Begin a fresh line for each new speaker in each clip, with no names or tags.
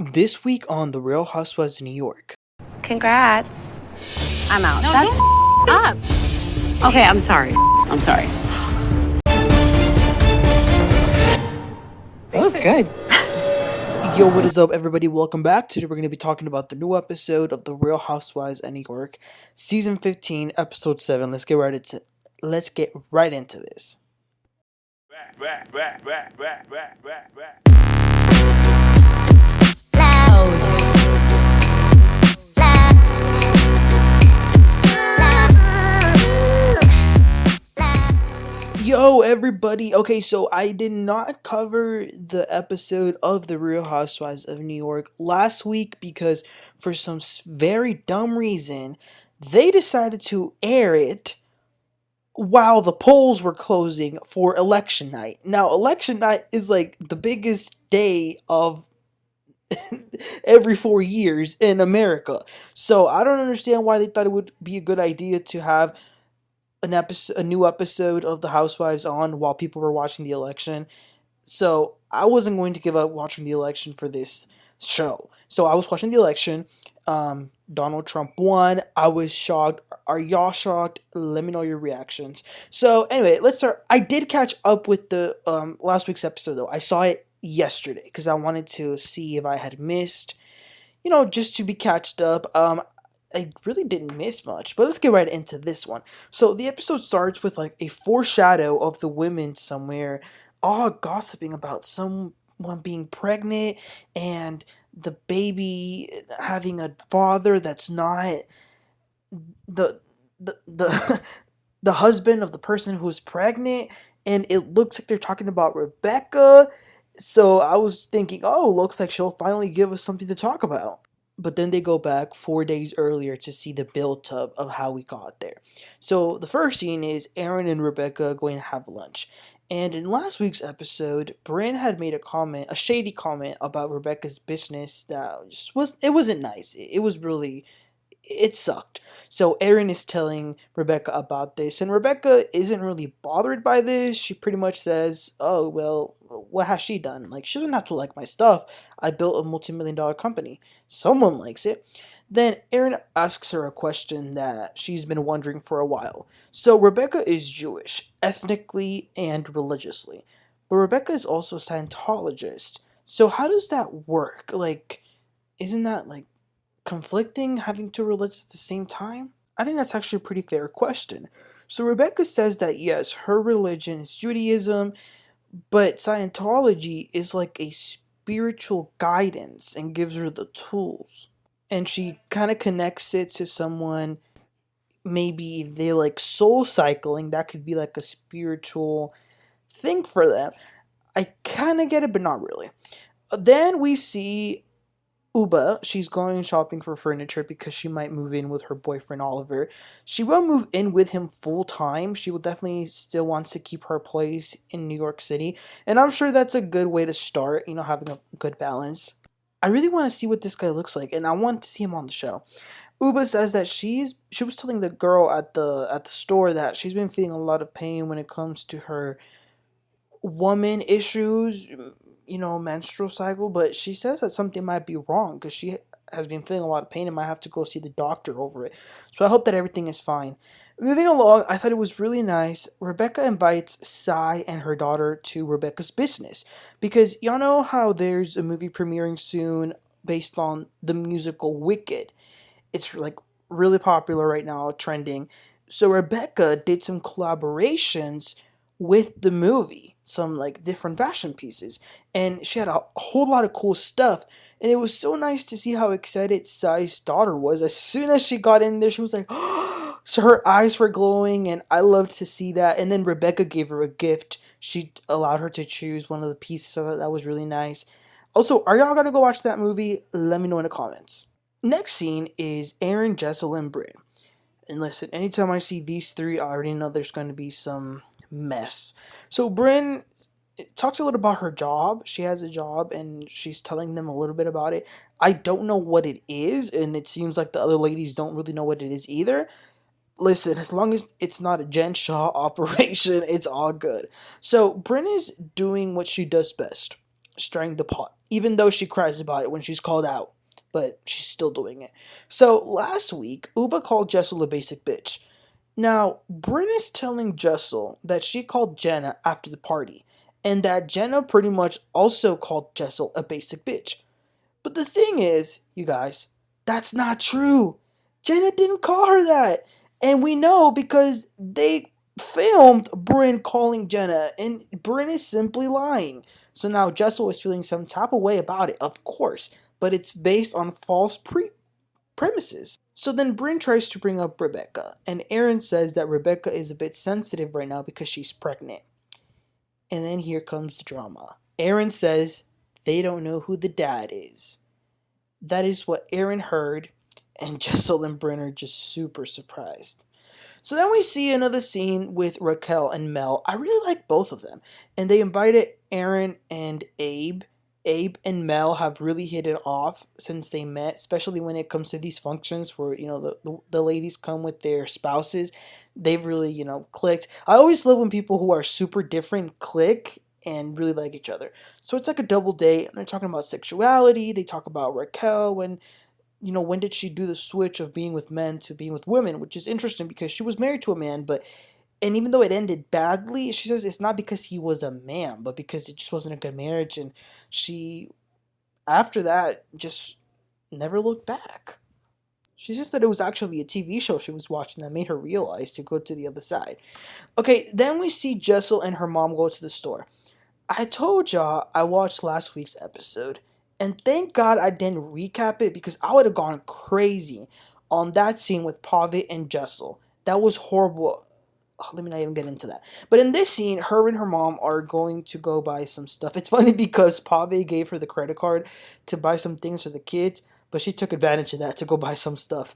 This week on The Real Housewives of New York.
Congrats. I'm out.
No,
That's
up. Okay, I'm sorry. I'm sorry. That was good.
Yo, what is up, everybody? Welcome back. Today we're going to be talking about the new episode of The Real Housewives of New York, Season 15, Episode 7. Let's get right into this. Yo, everybody. Okay, so I did not cover the episode of The Real Housewives of New York last week because for some very dumb reason, they decided to air it while the polls were closing for election night. Now, election night is like the biggest day of every 4 years in America. So I don't understand why they thought it would be a good idea to have a new episode of The Housewives on while people were watching the election. So I wasn't going to give up watching the election for this show. So I was watching the election. Donald Trump won. I was shocked. Are y'all shocked? Let me know your reactions. So anyway, let's start. I did catch up with the last week's episode though. I saw it yesterday because I wanted to see if I had missed, just to be catched up. I really didn't miss much, but let's get right into this one. So the episode starts with like a foreshadow of the women somewhere all gossiping about someone being pregnant and the baby having a father that's not the the husband of the person who's pregnant, and it looks like they're talking about Rebecca. So I was thinking, oh, looks like she'll finally give us something to talk about. But then they go back 4 days earlier to see the build up of how we got there. So the first scene is Erin and Rebecca going to have lunch. And in last week's episode, Brynn had made a shady comment about Rebecca's business that wasn't nice. It was really, it sucked. So Erin is telling Rebecca about this, and Rebecca isn't really bothered by this. She pretty much says, oh, well, what has she done? Like, she doesn't have to like my stuff. I built a multi-million-dollar company. Someone likes it. Then Erin asks her a question that she's been wondering for a while. So Rebecca is Jewish, ethnically and religiously. But Rebecca is also a Scientologist. So how does that work? Like, isn't that like conflicting, having two religions at the same time? I think that's actually a pretty fair question. So Rebecca says that yes, her religion is Judaism, but Scientology is like a spiritual guidance and gives her the tools. And she kind of connects it to someone, maybe if they like soul cycling, that could be like a spiritual thing for them. I kind of get it, but not really. Then we see Ubah. She's going shopping for furniture because she might move in with her boyfriend Oliver. She will move in with him full time. She will definitely still wants to keep her place in New York City. And I'm sure that's a good way to start, having a good balance. I really want to see what this guy looks like, and I want to see him on the show. Ubah says that she was telling the girl at the store that she's been feeling a lot of pain when it comes to her woman issues, menstrual cycle, but she says that something might be wrong because she has been feeling a lot of pain and might have to go see the doctor over it. So I hope that everything is fine. Moving along, I thought it was really nice. Rebecca invites Sai and her daughter to Rebecca's business because y'all know how there's a movie premiering soon based on the musical Wicked. It's like really popular right now, trending. So Rebecca did some collaborations with the movie, some like different fashion pieces, and she had a whole lot of cool stuff, and it was so nice to see how excited Sai's daughter was. As soon as she got in there, she was like, so her eyes were glowing, and I loved to see that. And then Rebecca gave her a gift. She allowed her to choose one of the pieces. So that was really nice. Also, are y'all gonna go watch that movie? Let me know in the comments. Next scene is Erin, Jessel, and Brin. And listen, anytime I see these three, I already know there's going to be some mess. So Brynn talks a little about her job. She has a job and she's telling them a little bit about it. I don't know what it is, and it seems like the other ladies don't really know what it is either. Listen, as long as it's not a Jen Shah operation, it's all good. So Brynn is doing what she does best, stirring the pot. even though she cries about it when she's called out. But she's still doing it. So last week, Ubah called Jessel a basic bitch. Now, Brynn is telling Jessel that she called Jenna after the party, and that Jenna pretty much also called Jessel a basic bitch. But the thing is, you guys, that's not true. Jenna didn't call her that. And we know because they filmed Brynn calling Jenna, and Brynn is simply lying. So now Jessel is feeling some type of way about it, of course, but it's based on false premises. So then Brynn tries to bring up Rebecca, and Erin says that Rebecca is a bit sensitive right now because she's pregnant. And then here comes the drama. Erin says they don't know who the dad is. That is what Erin heard, and Jessel and Brynn are just super surprised. So then we see another scene with Raquel and Mel. I really like both of them. And they invited Erin and Abe. Abe and Mel have really hit it off since they met, especially when it comes to these functions where, the ladies come with their spouses. They've really, clicked. I always love when people who are super different click and really like each other. So it's like a double date, and they're talking about sexuality. They talk about Raquel when did she do the switch of being with men to being with women, which is interesting because she was married to a man, and even though it ended badly, she says it's not because he was a man, but because it just wasn't a good marriage, and she, after that, just never looked back. She says that it was actually a TV show she was watching that made her realize to go to the other side. Okay, then we see Jessel and her mom go to the store. I told y'all I watched last week's episode, and thank God I didn't recap it because I would have gone crazy on that scene with Pavit and Jessel. That was horrible. Oh, let me not even get into that. But in this scene, her and her mom are going to go buy some stuff. It's funny because Pavit gave her the credit card to buy some things for the kids, but she took advantage of that to go buy some stuff.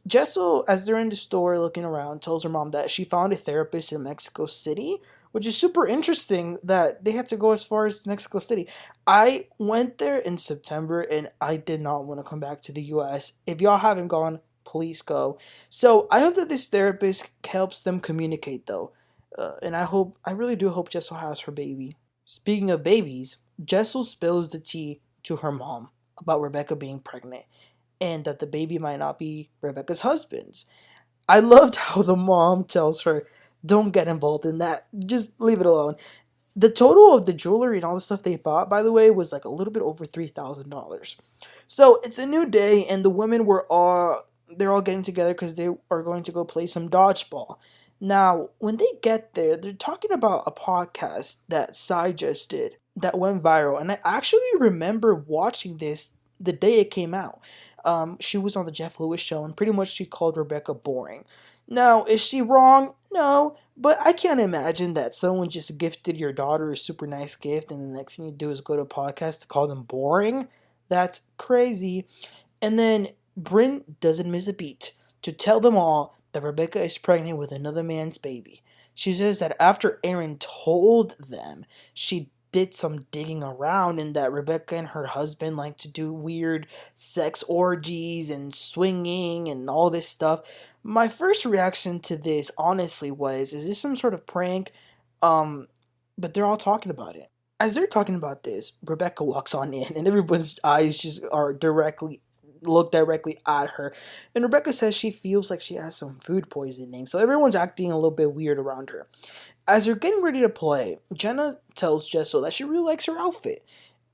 Jessel, as they're in the store looking around, tells her mom that she found a therapist in Mexico City, which is super interesting that they had to go as far as Mexico City. I went there in September and I did not want to come back to the US. If y'all haven't gone, please go. So I hope that this therapist helps them communicate though. And I really do hope Jessel has her baby. Speaking of babies, Jessel spills the tea to her mom about Rebecca being pregnant and that the baby might not be Rebecca's husband's. I loved how the mom tells her, don't get involved in that. Just leave it alone. The total of the jewelry and all the stuff they bought, by the way, was like a little bit over $3,000. So it's a new day, and the women they're all getting together because they are going to go play some dodgeball. Now, when they get there, they're talking about a podcast that Sai just did that went viral, and I actually remember watching this the day it came out. She was on the Jeff Lewis show, and pretty much she called Rebecca boring. Now, is she wrong? No, but I can't imagine that someone just gifted your daughter a super nice gift, and the next thing you do is go to a podcast to call them boring. That's crazy. And then Brynn doesn't miss a beat to tell them all that Rebecca is pregnant with another man's baby. She says that after Erin told them, she did some digging around and that Rebecca and her husband like to do weird sex orgies and swinging and all this stuff. My first reaction to this honestly was, is this some sort of prank? But they're all talking about it. As they're talking about this, Rebecca walks on in and everyone's eyes just are look directly at her. And Rebecca says she feels like she has some food poisoning, so everyone's acting a little bit weird around her. As they're getting ready to play, Jenna tells Jessel that she really likes her outfit.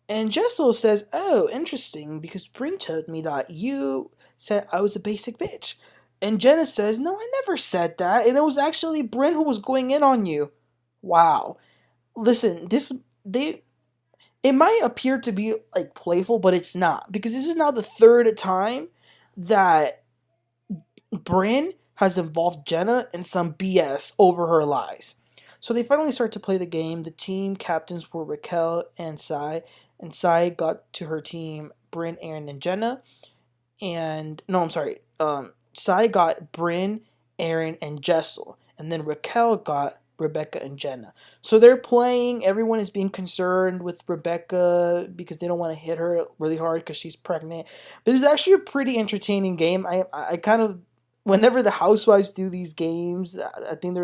And Jessel says, oh, interesting, because Brynn told me that you said I was a basic bitch. And Jenna says, no, I never said that, and it was actually Brynn who was going in on you. Wow. Listen, it might appear to be like playful, but it's not, because this is now the third time that Brynn has involved Jenna in some BS over her lies. So they finally start to play the game. The team captains were Raquel and Sai got to her team Brynn, Erin, and Jenna. And no, I'm sorry. Sai got Brynn, Erin, and Jessel, and then Raquel got Rebecca and Jenna. So they're playing. Everyone is being concerned with Rebecca because they don't want to hit her really hard because she's pregnant. But it was actually a pretty entertaining game. I kind of, whenever the Housewives do these games, I think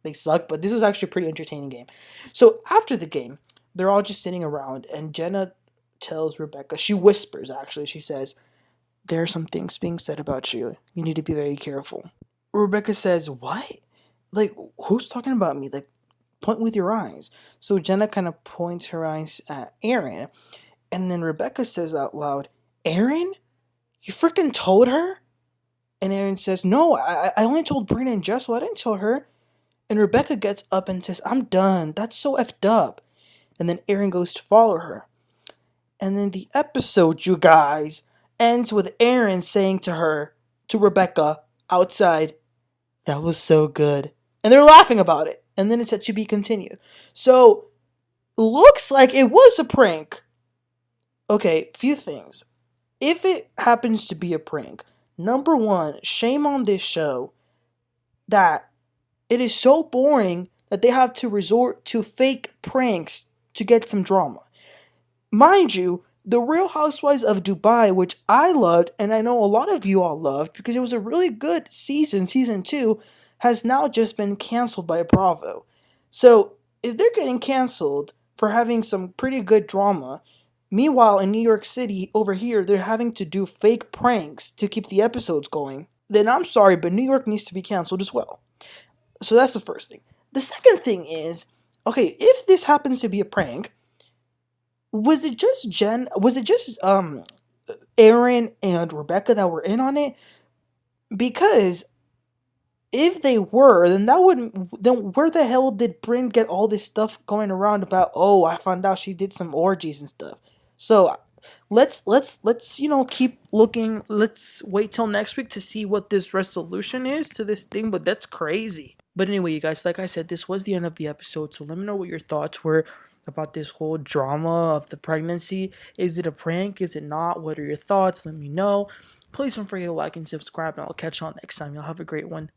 they suck, but this was actually a pretty entertaining game. So after the game, they're all just sitting around, and Jenna tells Rebecca, she whispers actually, she says, there are some things being said about you. You need to be very careful. Rebecca says, what? Like, who's talking about me? Like, point with your eyes. So Jenna kind of points her eyes at Erin, and then Rebecca says out loud, Erin? You freaking told her? And Erin says, no, I only told Brynn and Jessel. I didn't tell her. And Rebecca gets up and says, I'm done. That's so effed up. And then Erin goes to follow her. And then the episode, you guys, ends with Erin saying to Rebecca, outside, that was so good. And they're laughing about it. And then it said to be continued. So, looks like it was a prank. Okay, few things. If it happens to be a prank, number one, shame on this show that it is so boring that they have to resort to fake pranks to get some drama. Mind you, the Real Housewives of Dubai, which I loved, and I know a lot of you all loved because it was a really good season 2, has now just been canceled by Bravo. So, if they're getting canceled for having some pretty good drama, meanwhile in New York City, over here, they're having to do fake pranks to keep the episodes going, then I'm sorry, but New York needs to be canceled as well. So that's the first thing. The second thing is, okay, if this happens to be a prank, was it just Erin and Rebecca that were in on it? Because if they were, then where the hell did Brynn get all this stuff going around about, oh, I found out she did some orgies and stuff. So let's keep looking. Let's wait till next week to see what this resolution is to this thing, but that's crazy. But anyway, you guys, like I said, this was the end of the episode, so let me know what your thoughts were about this whole drama of the pregnancy. Is it a prank? Is it not? What are your thoughts? Let me know. Please don't forget to like and subscribe, and I'll catch y'all next time. Y'all have a great one.